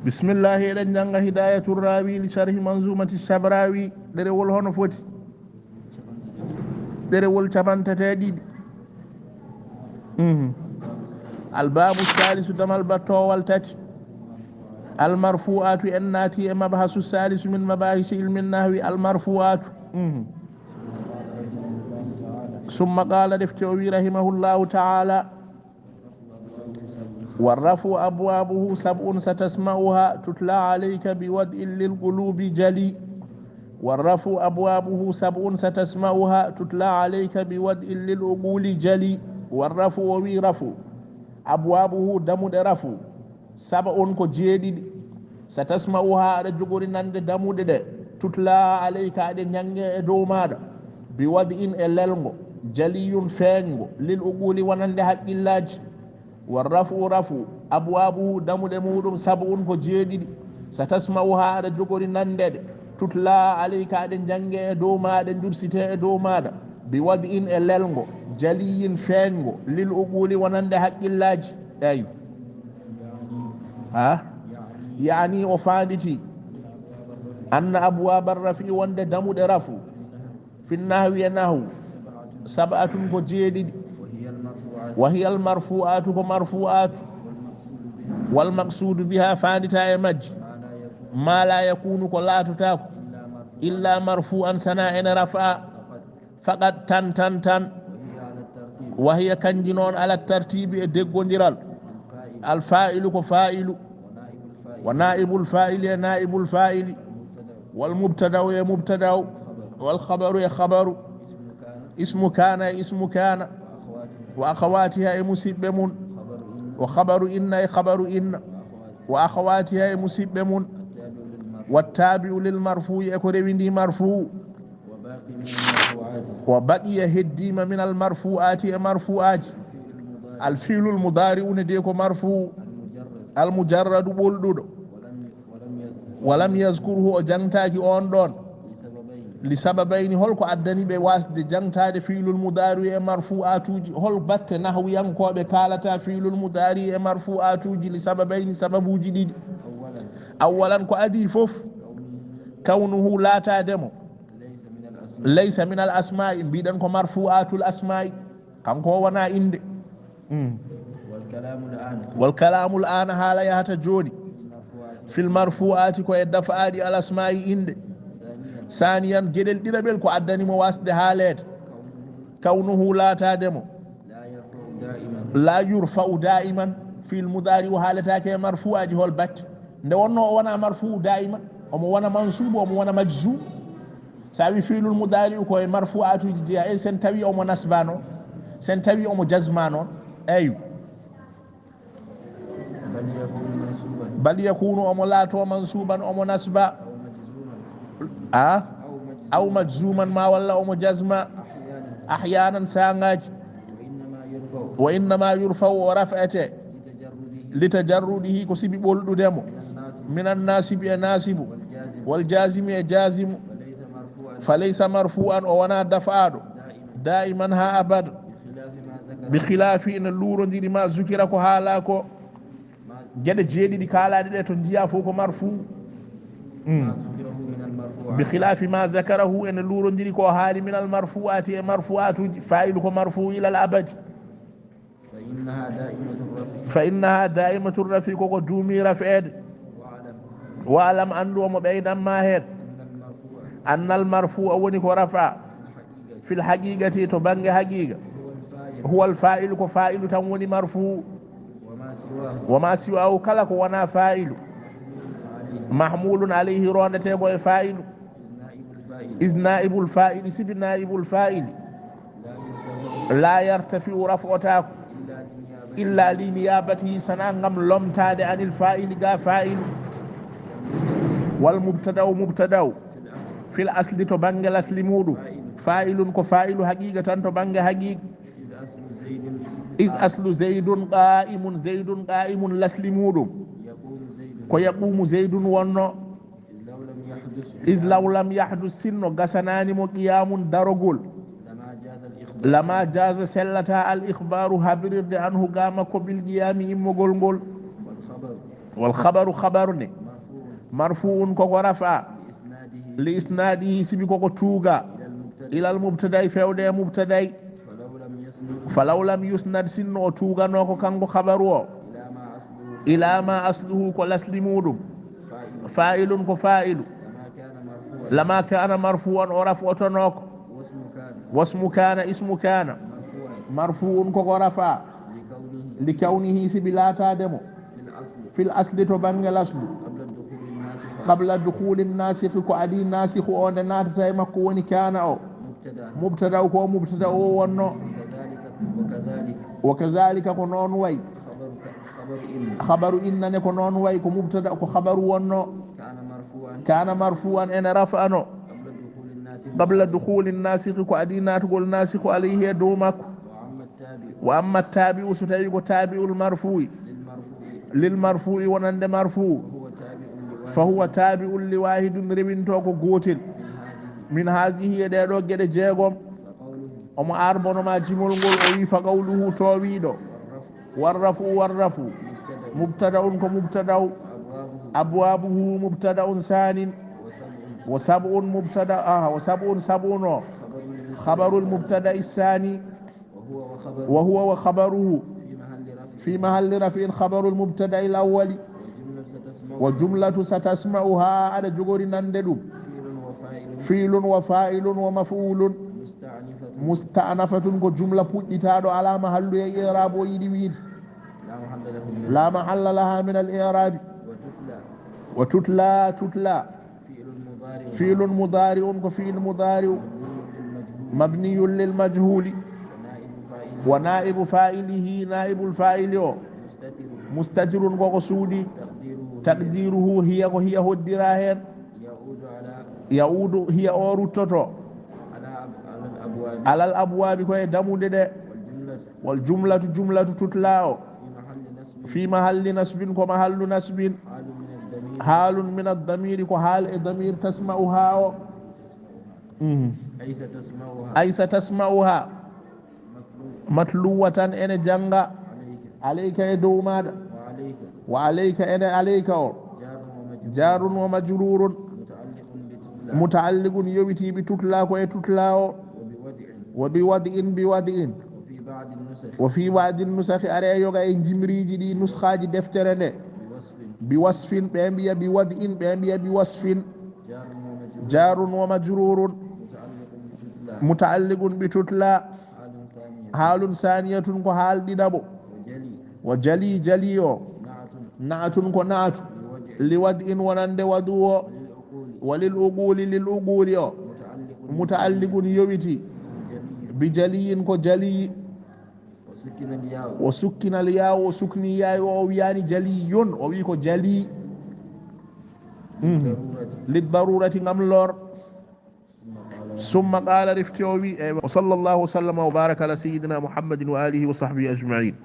بسم الله إذن جنغ هداية الراوي لشرح منظومة الشبراوي درول هون فوتي درول شبان تتاديد الباب الثالث دم البطو والتاتي المرفوعات الناتي مبحث الثالث من مباحث علم النحو المرفوعات ثم قال دفتوي رحمه الله تعالى والرفع أبوابه 7 ستسمعها تتلى عليك بودء للقلوب جلي والرفع أبوابه 7 ستسمعها تتلى عليك بودء للعقول جلي والرفع ورفع أبوابه دمود رفع 7 كجيدي ستسمعها رجل نند دمود تتلى عليك أدن ينجي دومادا بودء الللغو جلي فانغو للعقول ونند حق الله والرفع رفع أبوابه دمود مودم 7 كجيدي ستسمعها رجل نند تتلى عليك أدن جنجي دومادا جرسيتي دومادا بودء الللغو جلي فانغو للعقول ونند حق الله أيوه يعني وفادتي أن أبواب الرفع وند دمود رفع في النحو 7 كجيدي وهي المرفوعات كمرفوعات والمقصود بها فادتا يمج ما لا يكون كلا تتاك إلا مرفوعا سناء رفع فقط تن وهي كنجنون على الترتيب دقونجرال الفائل كفائل ونائب الفائل نائب الفائل والمبتدا مبتدا والخبر خبر اسم كان وأخواتها مسبم وخبر إن خبر إن وأخواتها مسبم والتابع للمرفوع يكون مرفوع وبقي هديم من المرفوعات مرفوعات الفيل المضارع نديكو مرفوع المجرد بولدود ولم يذكره جنتاكي اون دون لسببين هولكو اداني بي واسد جنتاade fiilul mudari e marfu'atuji hol batte nahwiyankoɓe kalata fiilul mudari e marfu'atuji li sababayni sababuji ɗiɗi awalan ko adi fof kawnuhu laatademo laysa min al asma'i mbiɗen ko marfu'atul asma'i kanko wona inde والكلام الآن حالا يهتا جوني في المرفوعات كو يدفعادي على اسماء إند ثانيا جدل دينابيل كو أداني مواسد حالات كونه لا تادمو لا يرفع دائما في المضارع وحالتك مرفوعة هو البت نونو وانا مرفوع دائما ومو وانا منصوب ومو وانا مجزوم سابي فيل المضارع كو مرفوعات جيا سنتوي ومو نسبانو سنتوي ومو جزمانو أيوه بل يكون أمولاتو منصوبا أم نسبا أو مجزوما ما ولا أم جزما أحيانا سانج وإنما يرفع ورفعته لتجرده كسب بولد دمو من الناسب ناسب والجازم جازم فليس مرفوعا وانا دفعه دائما ها أبد بخلاف إن اللور دي ما ذكرك حالاكو جد جيدي دي كالاɗe ɗe to jiya fof ko marfu بخلاف ما ذكره ان لورندiri ko haali min al marfu'ati e marfu'atuji fa'ilu ko marfu ila al abadi فإنها دائمة الرفع كوكو دومي رفعد وعلم أنه مبعيدا ماهر أن المرفوع ونكو رفع في الحقيقة تبنغ حقيقة هو الفائل كفائل تنوني مرفوع وما سواه كلك وانا فاعل محمول عليه رونته كو فاعل إذ نائب الفاعل سب نائب الفاعل لا يرتفع رفعته إلا لنيابته سنانغم لمتاد عن الفاعل غا فاعل والمبتدا مبتدا في الأصل تبنغ الأصل مودو فاعل كفاعل حقيقة تبنغ حقيقة إذ أصل زيد قائم زيد قائم لسلمود كو يقوم زيد ونو إذ لو لم يحدث سنو غسناني مو قيام درغول لما جاز سلتا الإخبار هبرد عنه قام بالقيام إمغول والخبر خبرني مرفوع كوكو رفع لإسناده سبي كوكو توغا إلى المبتدا فيودي مبتدا فلو لم يسند سنو توغا نوكو كانغو خبرو إلى ما أصله كل أسلمودم فاعل كفاعل لما كان مرفوعا ورفعة نوكو واسم كان اسم كان مرفوع كوكو رفع لكونه سبي لا تادمو في الأصل تبنغ الأصل قبل دخول الناسخ كو أدي الناسخ أون ناتتا مكوني كان أو مبتدا كو مبتدا ونو وكذلك كو نون وي خبر إن نكو نون وي كو مبتدا كو خبر ونو كان مرفوعا إن رفعنو قبل دخول الناسخ كو أدي ناتقول الناسخ عليه دومك وأما التابع ستيقو تابع المرفوع للمرفوع ونند مرفوع فهو تابع لواحد ربين توكو غوتل من هذه يدو جد جيغم أم أربون ما جمول نقول فقوله توويدو والرفو مبتدأ كمبتدأ أبوابه مبتدأ ثان وسبع مبتدأ وسبع سبعون خبر المبتدأ الثاني وهو وخبره في محل رفع خبر المبتدأ الأول وجملة ستسمعها على جغور نندد فيل وفاعل ومفعول مستأنفة كجملة بوتيتادو على محل إعراب ويدويد لا محل لها من الإعراب وتتلى فيل مضارع كفيل مضارع مبني للمجهول ونائب فاعله نائب الفاعل مستتر وقصودي تقديره هي وهي هدراهن يعود هي أورتوتو على الأبواب كوي دمود والجملة جملة تتلاو في محل نسب كمحل نسب حال من الضمير كحال الضمير تسمعها أي ستسمعها متلوة إن جنغا عليك يدوماد وعليك إن عليك جار ومجرور متعلق يبتي بتتلا كوي تتلاو وبوضع وفي بعض النسخ أرى يوغا إنجمري جدي نسخة دفترنة بوصف بأنبيا بوضع بأنبيا بوصف جار ومجرور متعلق بتتلا حال ثانية كحال ديدابو وجلي جليو نعت كنعت لوضع ونند ودو وللأقول للأقول متعلق يبتي بجلي كجلي وسكن الياء وسكن ياء وياني جلي ويكو جلي للضرورة نملور ثم قال رفتوي وصلى الله وسلم وبارك على سيدنا محمد وآله وصحبه أجمعين.